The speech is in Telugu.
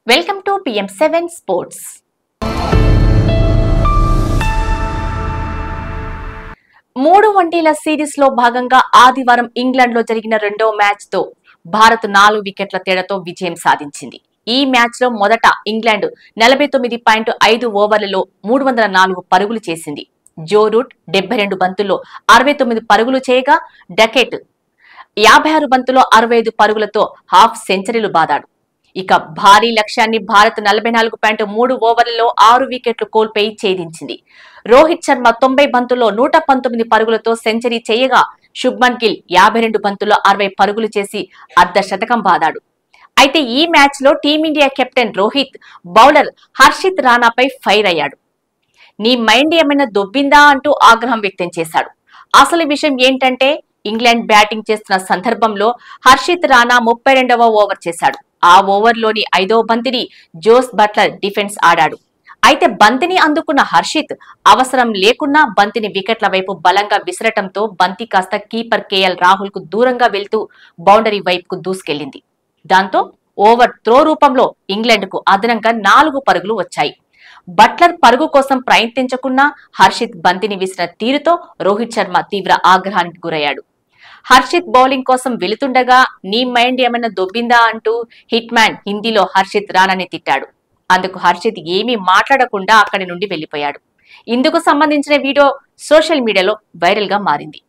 Welcome to PM7 sports. మూడు వన్డేల సిరీస్ లో భాగంగా ఆదివారం ఇంగ్లాండ్ లో జరిగిన రెండో మ్యాచ్ తో భారత్ 4 వికెట్ల తేడాతో విజయం సాధించింది. ఈ మ్యాచ్ లో మొదట ఇంగ్లాండ్ 49.5 ఓవర్లలో 304 పరుగులు చేసింది. జో రూట్ 72 బంతుల్లో 69 పరుగులు చేయగా డకెట్ 56 బంతుల్లో 65 పరుగులతో హాఫ్ సెంచరీలు బాదాడు. ఇక భారీ లక్ష్యాన్ని భారత్ 44.3 ఓవర్లలో 6 వికెట్లు కోల్పోయి ఛేదించింది. రోహిత్ శర్మ 90 బంతుల్లో 119 పరుగులతో సెంచరీ చేయగా శుభ్మన్ గిల్ 52 బంతుల్లో 60 పరుగులు చేసి అర్ధ శతకం బాదాడు. అయితే ఈ మ్యాచ్ లో team India captain Rohit bowler Harshit రాణాపై ఫైర్ అయ్యాడు. నీ మైండ్ ఏమైనా దొబ్బిందా అంటూ ఆగ్రహం వ్యక్తం చేశాడు. అసలు విషయం ఏంటంటే ఇంగ్లాండ్ బ్యాటింగ్ చేస్తున్న సందర్భంలో హర్షిత్ రాణా 32వ ఓవర్ చేశాడు. ఆ ఓవర్లోని 5వ బంతిని జోస్ బట్లర్ డిఫెన్స్ ఆడాడు. అయితే బంతిని అందుకున్న హర్షిత్ అవసరం లేకున్నా బంతిని వికెట్ల వైపు బలంగా విసరటంతో బంతి కాస్త కీపర్ KL రాహుల్ కు దూరంగా వెళ్తూ బౌండరీ వైపుకు దూసుకెళ్లింది. దాంతో ఓవర్ త్రో రూపంలో ఇంగ్లాండ్ కు అదనంగా 4 పరుగులు వచ్చాయి. బట్లర్ పరుగు కోసం ప్రయత్నించకున్నా హర్షిత్ బంతిని విసిరిన తీరుతో రోహిత్ శర్మ తీవ్ర ఆగ్రహానికి గురయ్యాడు. హర్షిత్ బౌలింగ్ కోసం వెళుతుండగా నీ మైండ్ ఏమైనా దొబ్బిందా అంటూ హిట్ మ్యాన్ హిందీలో హర్షిత్ రాణాని తిట్టాడు. అందుకు హర్షిత్ ఏమీ మాట్లాడకుండా అక్కడి నుండి వెళ్లిపోయాడు. ఇందుకు సంబంధించిన వీడియో సోషల్ మీడియాలో వైరల్ గా మారింది.